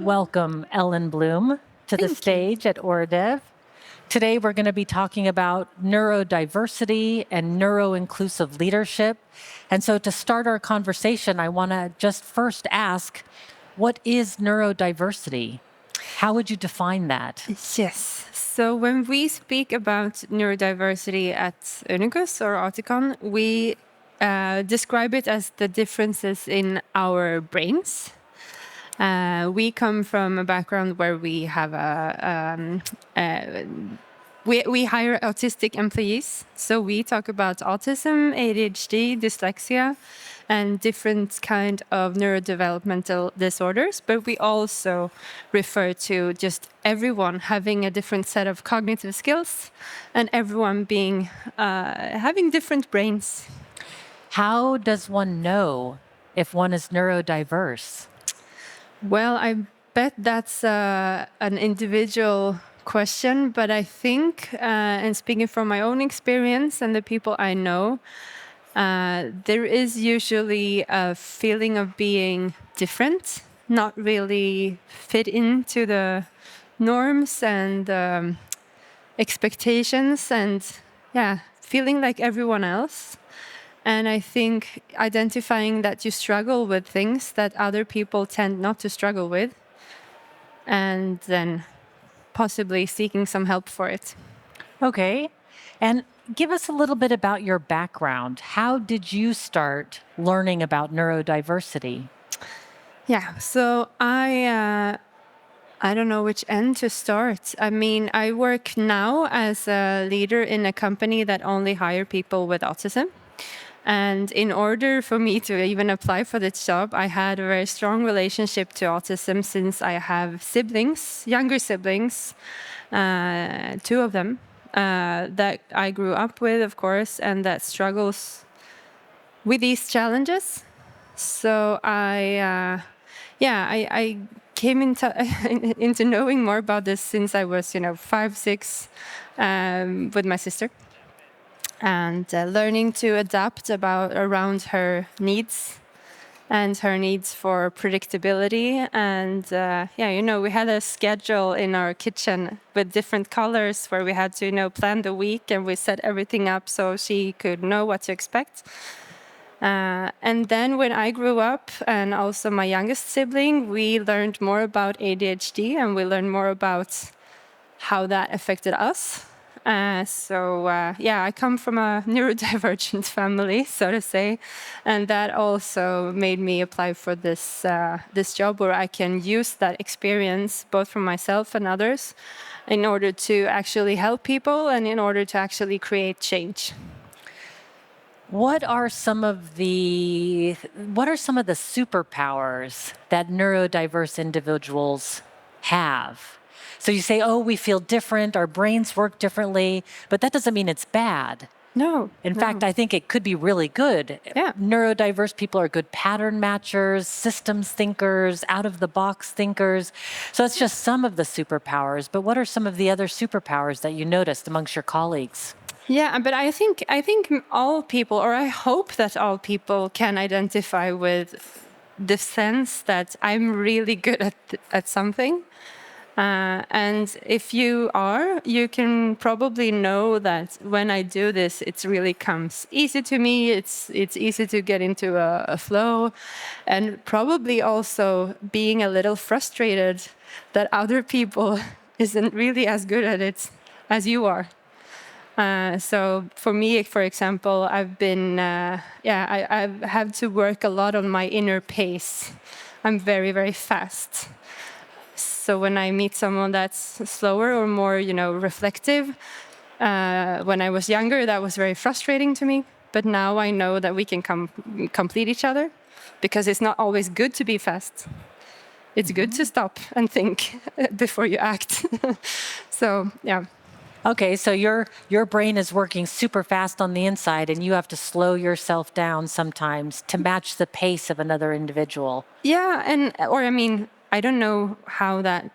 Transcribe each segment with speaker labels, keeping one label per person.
Speaker 1: welcome Elin Blom to the stage at Øredev. Today we're going to be talking about neurodiversity and neuroinclusive leadership. And so to start our conversation, I want to just first ask, what is neurodiversity? How would you define that?
Speaker 2: Yes. So when we speak about neurodiversity at Unicus or Auticon, we describe it as the differences in our brains. We come from a background where we have we hire autistic employees. So we talk about autism, ADHD, dyslexia, and different kind of neurodevelopmental disorders. But we also refer to just everyone having a different set of cognitive skills and everyone being having different brains.
Speaker 1: How does one know if one is neurodiverse?
Speaker 2: Well, I bet that's an individual question, but I think, and speaking from my own experience and the people I know, there is usually a feeling of being different, not really fit into the norms and expectations, and feeling like everyone else. And I think identifying that you struggle with things that other people tend not to struggle with, and then possibly seeking some help for it.
Speaker 1: Okay. And give us a little bit about your background. How did you start learning about neurodiversity?
Speaker 2: Yeah, so I don't know which end to start. I mean, I work now as a leader in a company that only hire people with autism. And in order for me to even apply for this job, I had a very strong relationship to autism since I have siblings, younger siblings, two of them, that I grew up with, of course, and that struggles with these challenges. So I came into knowing more about this since I was, 5, 6, with my sister. And learning to adapt around her needs and her needs for predictability. And we had a schedule in our kitchen with different colors where we had to, plan the week, and we set everything up so she could know what to expect. And then when I grew up, and also my youngest sibling, we learned more about ADHD, and we learned more about how that affected us. I come from a neurodivergent family, so to say, and that also made me apply for this job where I can use that experience both from myself and others in order to actually help people and in order to actually create change.
Speaker 1: What are some of the superpowers that neurodiverse individuals have? So you say, we feel different, our brains work differently, but that doesn't mean it's bad.
Speaker 2: No.
Speaker 1: In fact, I think it could be really good.
Speaker 2: Yeah.
Speaker 1: Neurodiverse people are good pattern matchers, systems thinkers, out-of-the-box thinkers. So that's just some of the superpowers. But what are some of the other superpowers that you noticed amongst your colleagues?
Speaker 2: Yeah, but I think all people, or I hope that all people can identify with the sense that I'm really good at something. And if you are, you can probably know that when I do this, it really comes easy to me. It's easy to get into a flow, and probably also being a little frustrated that other people isn't really as good at it as you are. So for me, for example, I've been, I've had to work a lot on my inner pace. I'm very, very fast. So when I meet someone that's slower or more, reflective, when I was younger, that was very frustrating to me. But now I know that we can complete each other, because it's not always good to be fast. It's good to stop and think before you act. So, yeah.
Speaker 1: Okay, so your brain is working super fast on the inside, and you have to slow yourself down sometimes to match the pace of another individual.
Speaker 2: Yeah, I don't know how that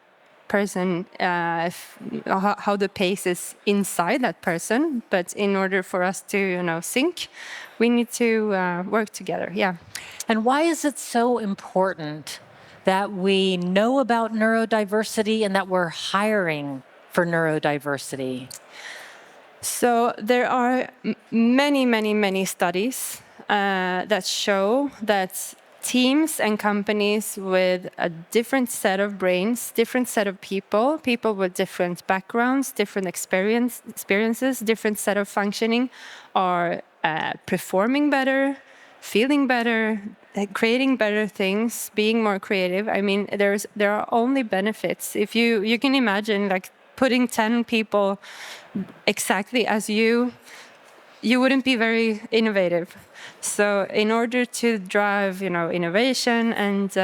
Speaker 2: person, how the pace is inside that person, but in order for us to, sync, we need to work together. Yeah.
Speaker 1: And why is it so important that we know about neurodiversity and that we're hiring for neurodiversity?
Speaker 2: So there are many studies that show that teams and companies with a different set of brains, different set of people with different backgrounds, different experiences, different set of functioning, are performing better, feeling better, creating better things, being more creative. I mean, there are only benefits. If you can imagine, like, putting 10 people exactly as you wouldn't be very innovative. So in order to drive, innovation and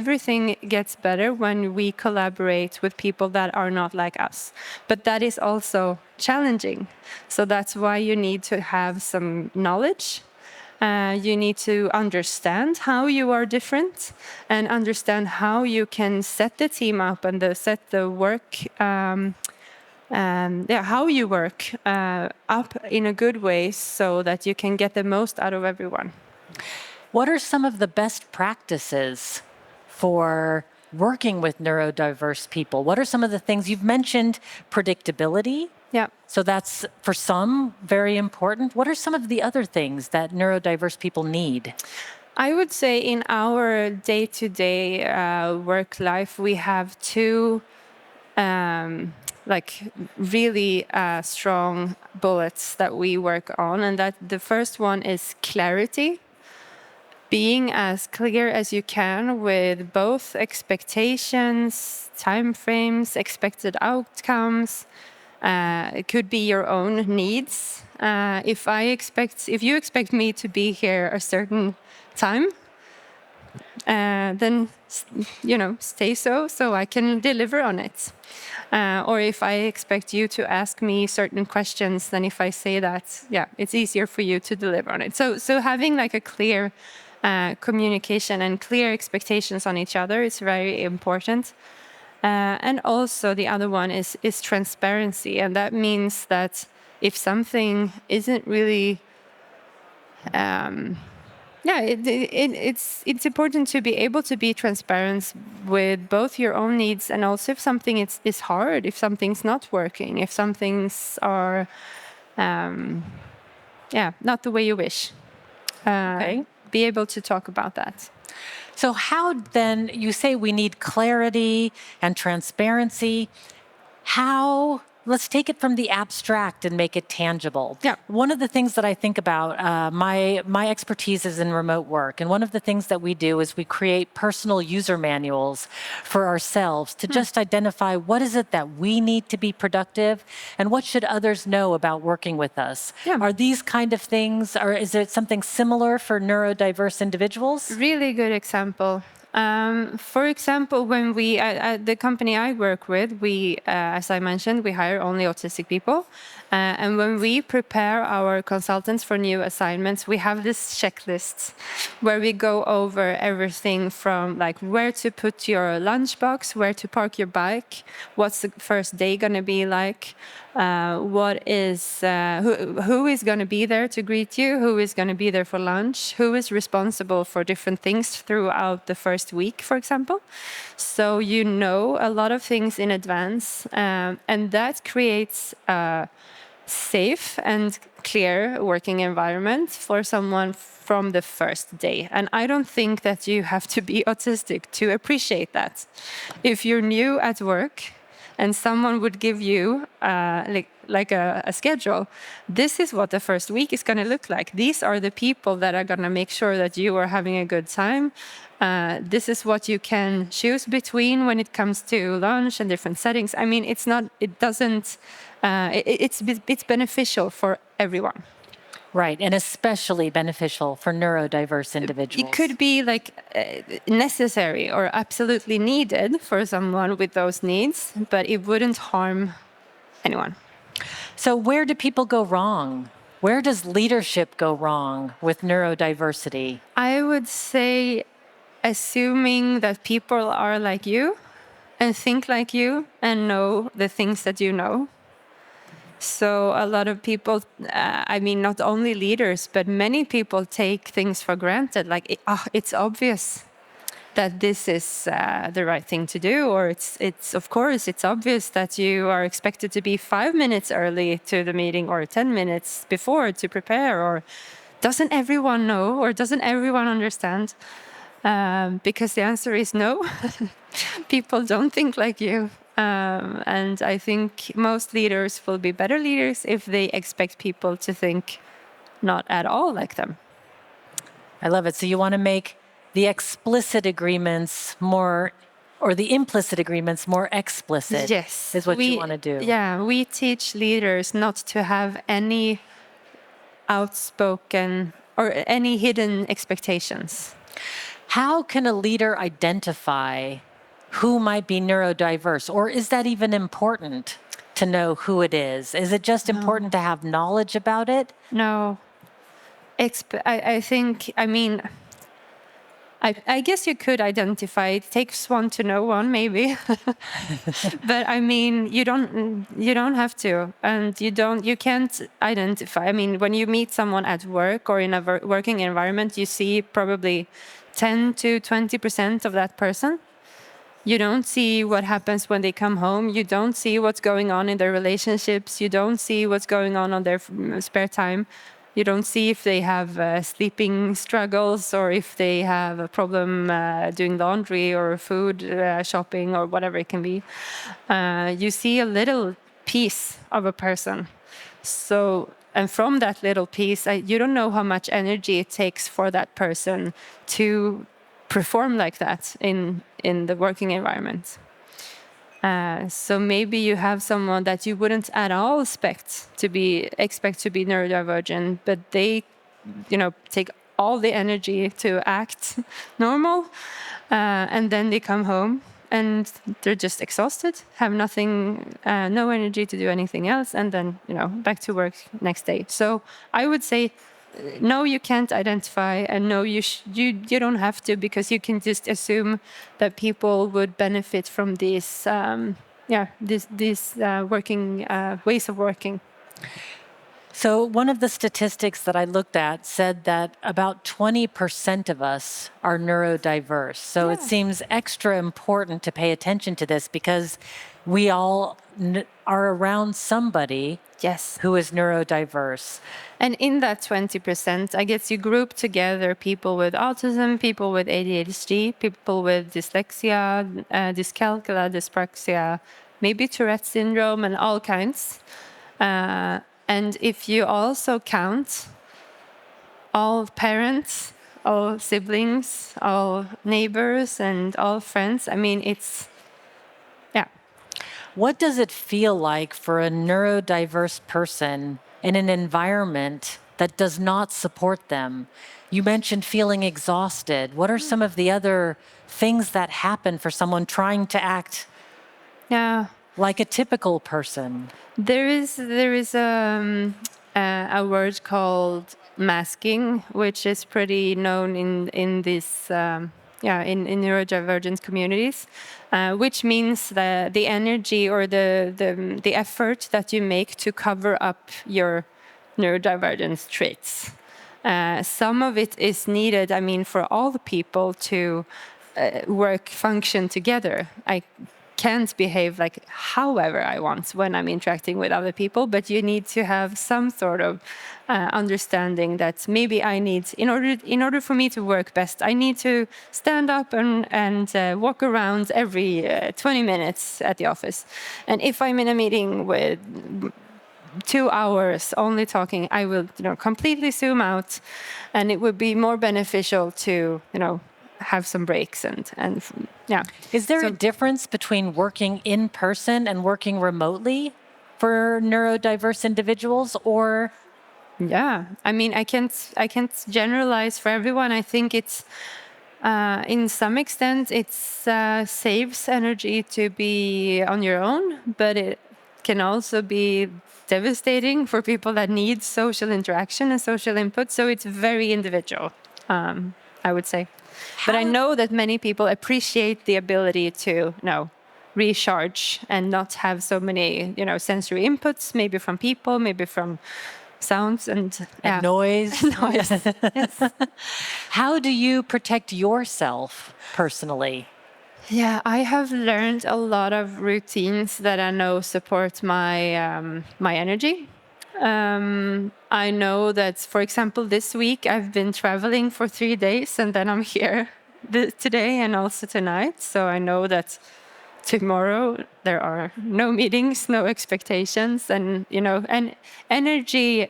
Speaker 2: everything gets better when we collaborate with people that are not like us. But that is also challenging. So that's why you need to have some knowledge. You need to understand how you are different and understand how you can set the team up and set the work how you work up in a good way so that you can get the most out of everyone.
Speaker 1: What are some of the best practices for working with neurodiverse people? What are some of the things you've mentioned? Predictability.
Speaker 2: Yeah.
Speaker 1: So that's, for some, very important. What are some of the other things that neurodiverse people need?
Speaker 2: I would say in our day-to-day work life, we have two really strong bullets that we work on, and that the first one is clarity. Being as clear as you can with both expectations, timeframes, expected outcomes. It could be your own needs. If you expect me to be here a certain time, then stay so I can deliver on it. Or if I expect you to ask me certain questions, then if I say that, it's easier for you to deliver on it. So having like a clear communication and clear expectations on each other is very important. And also the other one is transparency. And that means that if something isn't really it's important to be able to be transparent with both your own needs and also if something is hard, if something's not working, if some things are not the way you wish.
Speaker 1: Okay.
Speaker 2: Be able to talk about that.
Speaker 1: So how then, you say we need clarity and transparency. How, let's take it from the abstract and make it tangible.
Speaker 2: Yeah.
Speaker 1: One of the things that I think about, my expertise is in remote work. And one of the things that we do is we create personal user manuals for ourselves to just identify what is it that we need to be productive and what should others know about working with us.
Speaker 2: Yeah.
Speaker 1: Are these kind of things, or is it something similar for neurodiverse individuals?
Speaker 2: Really good example. For example, when we, at the company I work with, we, as I mentioned, we hire only autistic people. And when we prepare our consultants for new assignments, we have this checklist where we go over everything from like where to put your lunchbox, where to park your bike, what's the first day going to be like, who is going to be there to greet you, who is going to be there for lunch, who is responsible for different things throughout the first week, for example. So you know a lot of things in advance, and that creates a safe and clear working environment for someone from the first day. And I don't think that you have to be autistic to appreciate that. If you're new at work and someone would give you like a schedule, this is what the first week is going to look like. These are the people that are going to make sure that you are having a good time. This is what you can choose between when it comes to lunch and different settings. I mean, it's beneficial for everyone.
Speaker 1: Right, and especially beneficial for neurodiverse individuals.
Speaker 2: It could be like necessary or absolutely needed for someone with those needs, but it wouldn't harm anyone.
Speaker 1: So where do people go wrong? Where does leadership go wrong with neurodiversity?
Speaker 2: I would say assuming that people are like you and think like you and know the things that you know. So a lot of people, not only leaders, but many people take things for granted. Like, it's obvious. that this is the right thing to do, or it's of course it's obvious that you are expected to be 5 minutes early to the meeting or 10 minutes before to prepare, or doesn't everyone know, or doesn't everyone understand? Because the answer is no. People don't think like you. And I think most leaders will be better leaders if they expect people to think not at all like them.
Speaker 1: I love it. So you want to make the explicit agreements more, or the implicit agreements more explicit.
Speaker 2: Yes.
Speaker 1: Is what you want to do.
Speaker 2: Yeah, we teach leaders not to have any outspoken or any hidden expectations.
Speaker 1: How can a leader identify who might be neurodiverse? Or is that even important to know who it is? Is it just important to have knowledge about it?
Speaker 2: No. I think, I mean, I guess you could identify. It takes one to know one, maybe. But I mean, you don't have to, and you can't identify. I mean, when you meet someone at work or in a working environment, you see probably 10 to 20% of that person. You don't see what happens when they come home. You don't see what's going on in their relationships. You don't see what's going on their spare time. You don't see if they have sleeping struggles, or if they have a problem doing laundry or food shopping or whatever it can be. You see a little piece of a person. So, and from that little piece, you don't know how much energy it takes for that person to perform like that in the working environment. So maybe you have someone that you wouldn't at all expect to be neurodivergent, but they, take all the energy to act normal, and then they come home and they're just exhausted, have nothing, no energy to do anything else, and then back to work next day. So I would say, no, you can't identify, and no, you don't have to, because you can just assume that people would benefit from these working ways of working.
Speaker 1: So one of the statistics that I looked at said that about 20% of us are neurodiverse. So it seems extra important to pay attention to this, because we all are around somebody who is neurodiverse.
Speaker 2: And in that 20%, I guess you group together people with autism, people with ADHD, people with dyslexia, dyscalculia, dyspraxia, maybe Tourette syndrome, and all kinds. And if you also count all parents, all siblings, all neighbors, and all friends, I mean, it's.
Speaker 1: What does it feel like for a neurodiverse person in an environment that does not support them? You mentioned feeling exhausted. What are some of the other things that happen for someone trying to act like a typical person?
Speaker 2: There is a word called masking, which is pretty known in this in neurodivergent communities, which means the energy or the effort that you make to cover up your neurodivergent traits. Some of it is needed, I mean, for all the people to function together. I can't behave like however I want when I'm interacting with other people, but you need to have some sort of understanding that maybe I need, in order for me to work best, I need to stand up and walk around every 20 minutes at the office. And if I'm in a meeting with 2 hours only talking, I will completely zoom out, and it would be more beneficial to have some breaks and.
Speaker 1: Is there a difference between working in person and working remotely for neurodiverse individuals, or?
Speaker 2: Yeah, I mean, I can't generalize for everyone. I think it's in some extent it saves energy to be on your own, but it can also be devastating for people that need social interaction and social input. So it's very individual, I would say. But I know that many people appreciate the ability to recharge and not have so many sensory inputs, maybe from people, maybe from sounds and
Speaker 1: noise.
Speaker 2: noise. Yes.
Speaker 1: How do you protect yourself personally?
Speaker 2: Yeah, I have learned a lot of routines that I know support my energy. I know that, for example, this week I've been traveling for 3 days, and then I'm here today and also tonight. So I know that tomorrow there are no meetings, no expectations, and and energy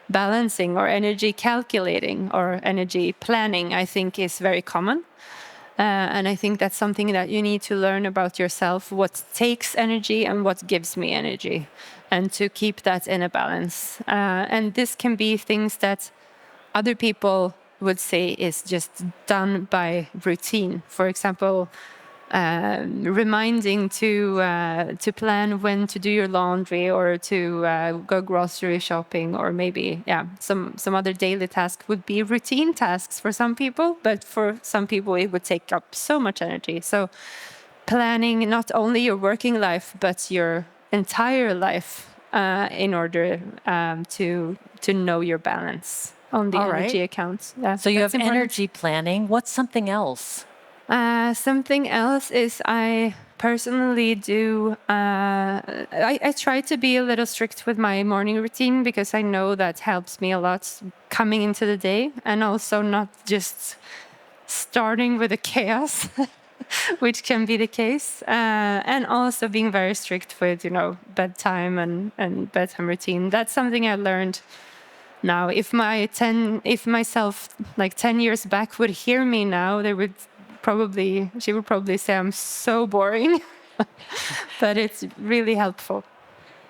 Speaker 2: balancing or energy calculating or energy planning, I think, is very common. And I think that's something that you need to learn about yourself, what takes energy and what gives me energy, and to keep that in a balance. And this can be things that other people would say is just done by routine. For example, reminding to plan when to do your laundry or to go grocery shopping, or maybe some other daily task would be routine tasks for some people, but for some people it would take up so much energy. So planning not only your working life but your entire life in order to know your balance on the
Speaker 1: All
Speaker 2: energy
Speaker 1: right.
Speaker 2: account. Yeah,
Speaker 1: So you
Speaker 2: that's
Speaker 1: have
Speaker 2: important.
Speaker 1: energy planning. What's something else?
Speaker 2: Something else is I personally do. I try to be a little strict with my morning routine because I know that helps me a lot coming into the day, and also not just starting with a chaos, which can be the case, and also being very strict with bedtime and bedtime routine. That's something I learned. Now, if myself like 10 years back would hear me now, she would probably say I'm so boring, but it's really helpful.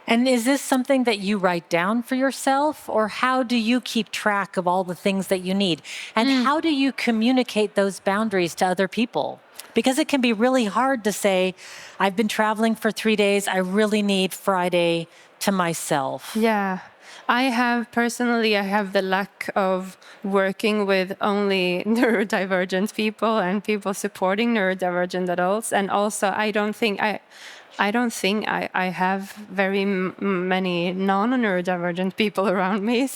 Speaker 1: And is this something that you write down for yourself, or how do you keep track of all the things that you need? And how do you communicate those boundaries to other people? Because it can be really hard to say, I've been traveling for 3 days. I really need Friday to myself.
Speaker 2: Yeah. I have the luck of working with only neurodivergent people and people supporting neurodivergent adults. And also, I don't think I have very many non-neurodivergent people around me.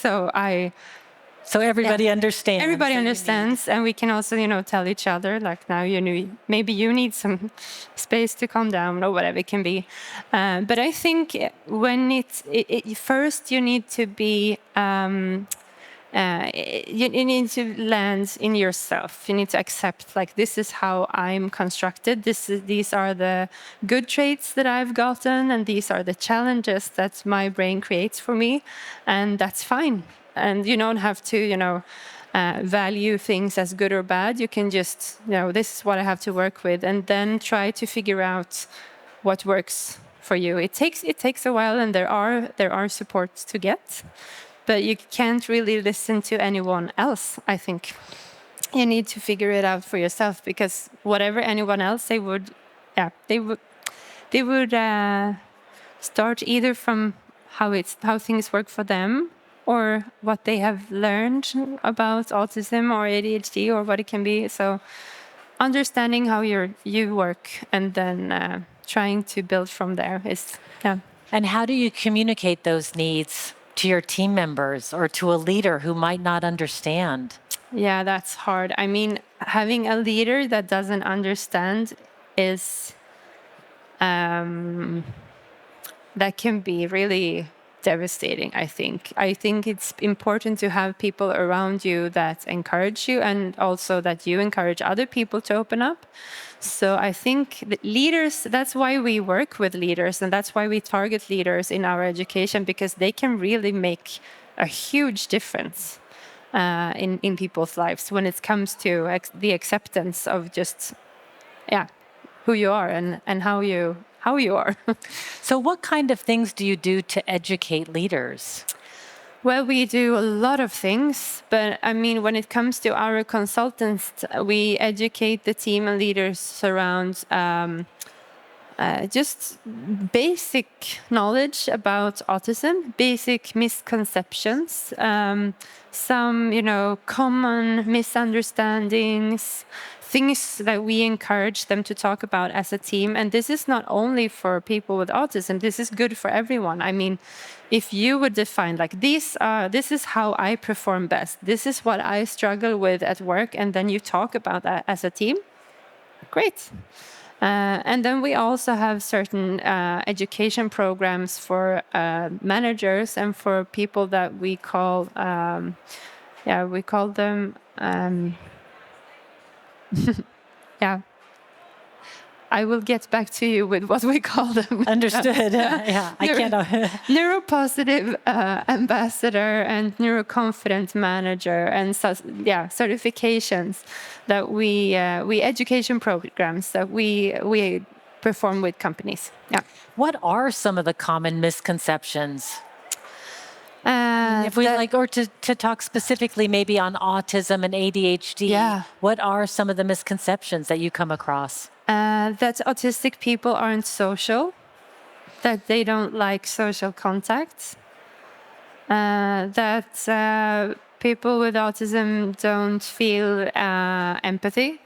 Speaker 1: So everybody understands.
Speaker 2: Everybody understands, and we can also, tell each other, like, now maybe you need some space to calm down or whatever it can be. But I think when first you need to be. You need to land in yourself. You need to accept, like, this is how I'm constructed. These are the good traits that I've gotten, and these are the challenges that my brain creates for me, and that's fine. And you don't have to, value things as good or bad. You can just, this is what I have to work with, and then try to figure out what works for you. It takes a while, and there are supports to get. But you can't really listen to anyone else, I think. You need to figure it out for yourself, because whatever anyone else, they would start either from how things work for them, or what they have learned about autism or ADHD or what it can be. So understanding how you work, and then trying to build from there is.
Speaker 1: And how do you communicate those needs to your team members or to a leader who might not understand?
Speaker 2: Yeah, that's hard. I mean, having a leader that doesn't understand is that can be really devastating, I think. I think it's important to have people around you that encourage you, and also that you encourage other people to open up. So I think that leaders, that's why we work with leaders, and that's why we target leaders in our education, because they can really make a huge difference in people's lives when it comes to the acceptance of just, who you are and how you are.
Speaker 1: So what kind of things do you do to educate leaders?
Speaker 2: Well, we do a lot of things, but I mean, when it comes to our consultants, we educate the team and leaders around just basic knowledge about autism, basic misconceptions, some, common misunderstandings, things that we encourage them to talk about as a team. And this is not only for people with autism, this is good for everyone. I mean, if you would define like this is how I perform best, this is what I struggle with at work, and then you talk about that as a team, great. And then we also have certain education programs for managers and for people that we call, we call them, yeah. I will get back to you with what we call them.
Speaker 1: Understood. Yeah, I can't.
Speaker 2: Neuropositive ambassador and neuroconfident manager, and certifications that we education programs that we perform with companies. Yeah.
Speaker 1: What are some of the common misconceptions? If we or to talk specifically maybe on autism and ADHD, what are some of the misconceptions that you come across?
Speaker 2: That autistic people aren't social, that they don't like social contact, that people with autism don't feel empathy,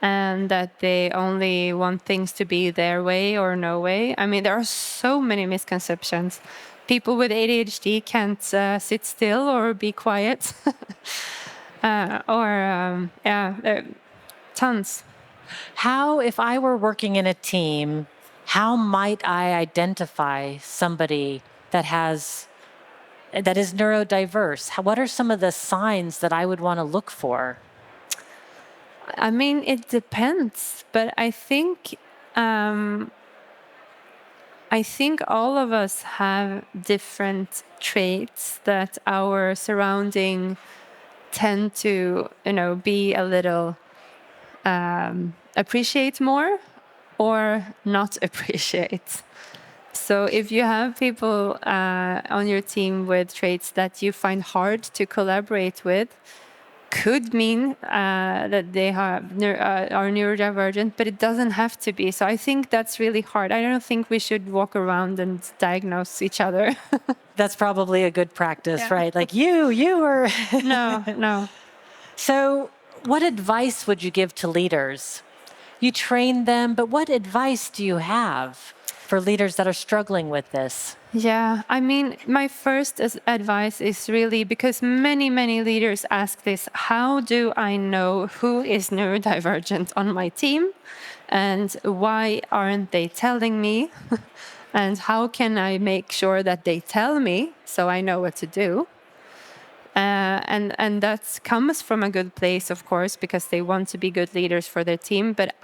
Speaker 2: and that they only want things to be their way or no way. I mean, there are so many misconceptions. People with ADHD can't sit still or be quiet. Tons.
Speaker 1: How, if I were working in a team, how might I identify somebody that is neurodiverse? What are some of the signs that I would want to look for?
Speaker 2: I mean, it depends, but I think all of us have different traits that our surrounding tend to, be a little appreciate more or not appreciate. So if you have people on your team with traits that you find hard to collaborate with, could mean that they are neurodivergent, but it doesn't have to be. So I think that's really hard. I don't think we should walk around and diagnose each other.
Speaker 1: That's probably a good practice, right? Like you are...
Speaker 2: No.
Speaker 1: So what advice would you give to leaders? You train them, but what advice do you have for leaders that are struggling with this?
Speaker 2: Yeah, I mean, my first advice is really, because many leaders ask this: how do I know who is neurodivergent on my team? And why aren't they telling me? And how can I make sure that they tell me so I know what to do? And that comes from a good place, of course, because they want to be good leaders for their team. But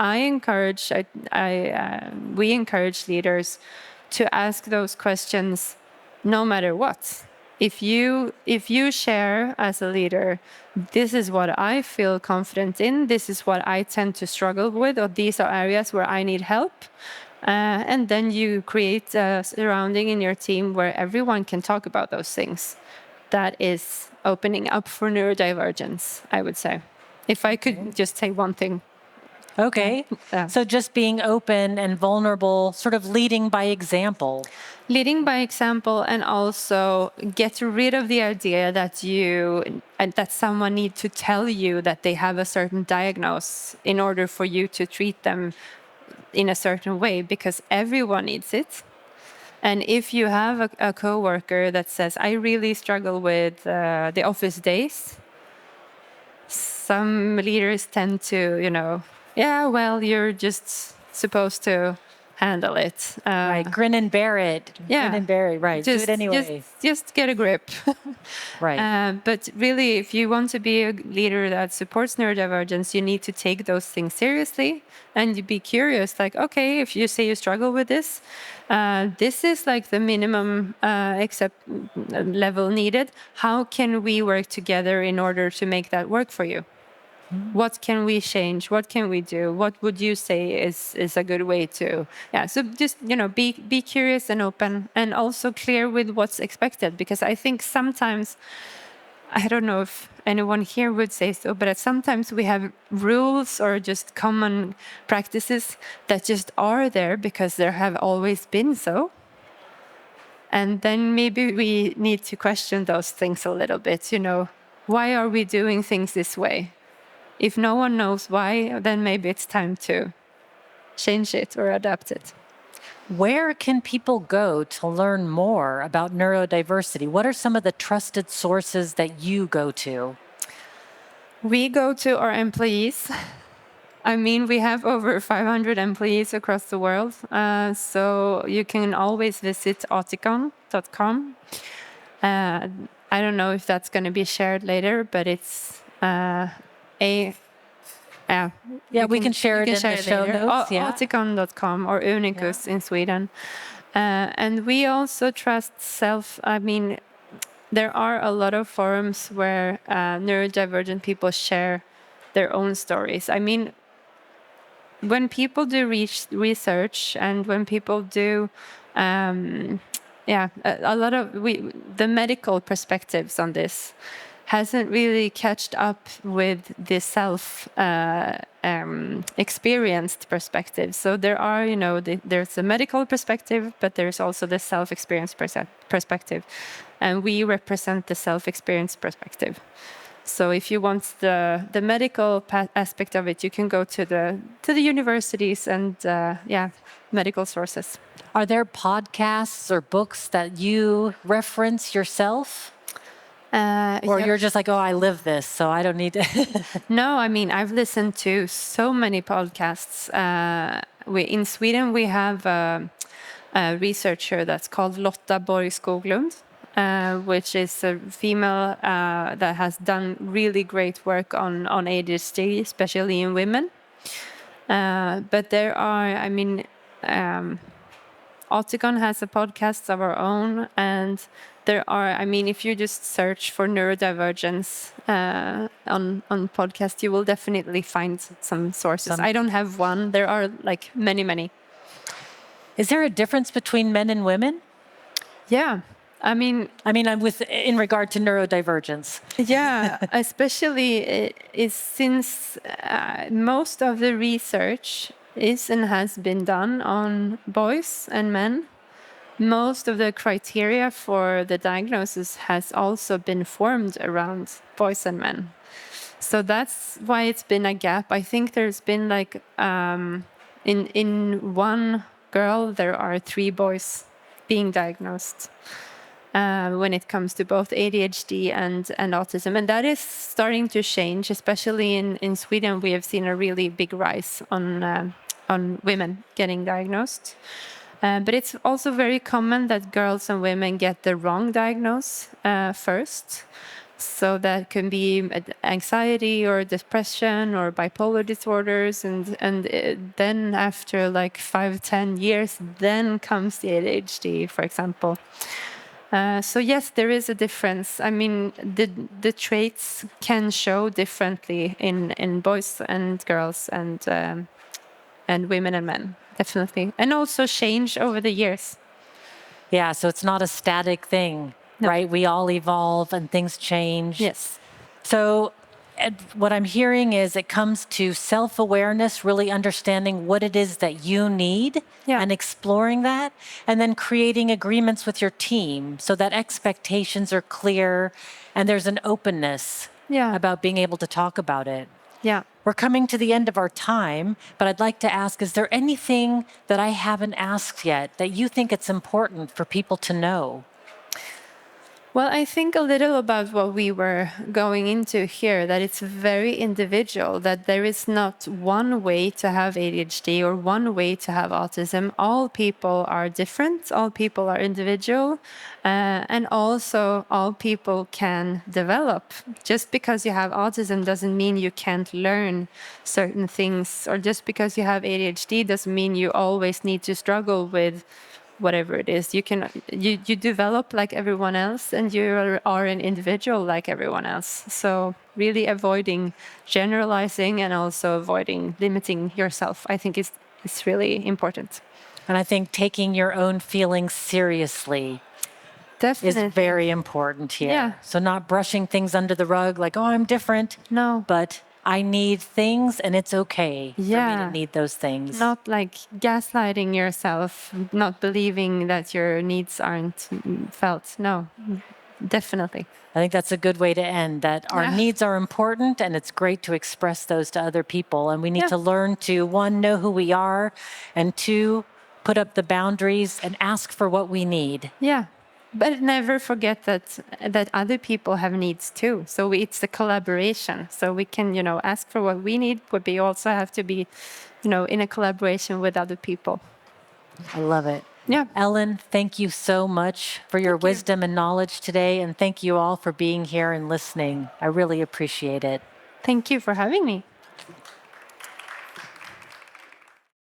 Speaker 2: we encourage leaders to ask those questions no matter what. If you share as a leader, this is what I feel confident in, this is what I tend to struggle with, or these are areas where I need help. And then you create a surrounding in your team where everyone can talk about those things. That is opening up for neurodivergence, I would say. If I could just say one thing.
Speaker 1: Okay. So just being open and vulnerable, sort of leading by example.
Speaker 2: Leading by example, and also get rid of the idea that someone needs to tell you that they have a certain diagnosis in order for you to treat them in a certain way, because everyone needs it. And if you have a coworker that says, I really struggle with the office days, some leaders tend to, you're just supposed to handle it.
Speaker 1: Right, grin and bear it.
Speaker 2: Yeah.
Speaker 1: Grin and bear it, right. Do it anyway.
Speaker 2: Just get a grip.
Speaker 1: Right.
Speaker 2: But really, if you want to be a leader that supports neurodivergence, you need to take those things seriously and you be curious. Like, okay, if you say you struggle with this, this is like the minimum level needed. How can we work together in order to make that work for you? What can we change? What can we do? What would you say is a good way to? Yeah. So just be curious and open, and also clear with what's expected. Because I think sometimes, I don't know if anyone here would say so, but sometimes we have rules or just common practices that just are there because there have always been so. And then maybe we need to question those things a little bit. Why are we doing things this way? if no one knows why, then maybe it's time to change it or adapt it.
Speaker 1: Where can people go to learn more about neurodiversity? What are some of the trusted sources that you go to?
Speaker 2: We go to our employees. I mean, we have over 500 employees across the world, so you can always visit auticon.com. I don't know if that's going to be shared later, but it's
Speaker 1: Yeah, we can share it in the show notes.
Speaker 2: Auticon.com or Unicus in Sweden. And we also trust there are a lot of forums where neurodivergent people share their own stories. I mean, when people do research and when people do, a lot of the medical perspectives on this hasn't really catched up with the experienced perspective. So there are, there's a medical perspective, but there's also the self-experienced perspective. And we represent the self-experienced perspective. So if you want the medical aspect of it, you can go to the universities and medical sources.
Speaker 1: Are there podcasts or books that you reference yourself? Or you're just like, oh, I live this, so I don't need to.
Speaker 2: No, I mean, I've listened to so many podcasts. In Sweden, we have a researcher that's called Lotta Borg Skoglund, which is a female that has done really great work on ADHD, especially in women. But there are, Auticon has a podcast of our own, and there are, if you just search for neurodivergence on podcast, you will definitely find some sources. I don't have one. There are like many.
Speaker 1: Is there a difference between men and women?
Speaker 2: Yeah.
Speaker 1: I'm in regard to neurodivergence.
Speaker 2: Yeah, especially since most of the research is and has been done on boys and men. Most of the criteria for the diagnosis has also been formed around boys and men. So that's why it's been a gap. I think there's been like, in one girl, there are 3 boys being diagnosed when it comes to both ADHD and autism. And that is starting to change, especially in Sweden. We have seen a really big rise on women getting diagnosed. But it's also very common that girls and women get the wrong diagnosis first. So that can be anxiety or depression or bipolar disorders. And then after like 5-10 years, then comes the ADHD, for example. So yes, there is a difference. I mean, the traits can show differently in boys and girls and women and men. Definitely. And also change over the years.
Speaker 1: Yeah, so it's not a static thing, right? We all evolve and things change.
Speaker 2: Yes.
Speaker 1: So what I'm hearing is it comes to self-awareness, really understanding what it is that you need and exploring that, and then creating agreements with your team so that expectations are clear and there's an openness about being able to talk about it.
Speaker 2: Yeah.
Speaker 1: We're coming to the end of our time, but I'd like to ask, is there anything that I haven't asked yet that you think it's important for people to know?
Speaker 2: Well, I think a little about what we were going into here, that it's very individual, that there is not one way to have ADHD or one way to have autism. All people are different, all people are individual, and also all people can develop. Just because you have autism doesn't mean you can't learn certain things, or just because you have ADHD doesn't mean you always need to struggle with whatever it is. You develop like everyone else, and you are an individual like everyone else. So really avoiding generalizing and also avoiding limiting yourself, I think is really important.
Speaker 1: And I think taking your own feelings seriously is very important here.
Speaker 2: Yeah.
Speaker 1: So not brushing things under the rug like, oh, I'm different.
Speaker 2: No.
Speaker 1: But I need things and it's okay for me to need those things.
Speaker 2: Not like gaslighting yourself, not believing that your needs aren't felt. No. Definitely.
Speaker 1: I think that's a good way to end, that our
Speaker 2: Yeah.
Speaker 1: needs are important and it's great to express those to other people. And we need
Speaker 2: Yeah.
Speaker 1: to learn to, one, know who we are, and two, put up the boundaries and ask for what we need.
Speaker 2: Yeah. But never forget that other people have needs too. So it's the collaboration. So we can, ask for what we need, but we also have to be, in a collaboration with other people.
Speaker 1: I love it.
Speaker 2: Yeah.
Speaker 1: Elin, thank you so much for your
Speaker 2: Thank you.
Speaker 1: wisdom and knowledge today. And thank you all for being here and listening. I really appreciate it.
Speaker 2: Thank you for having me.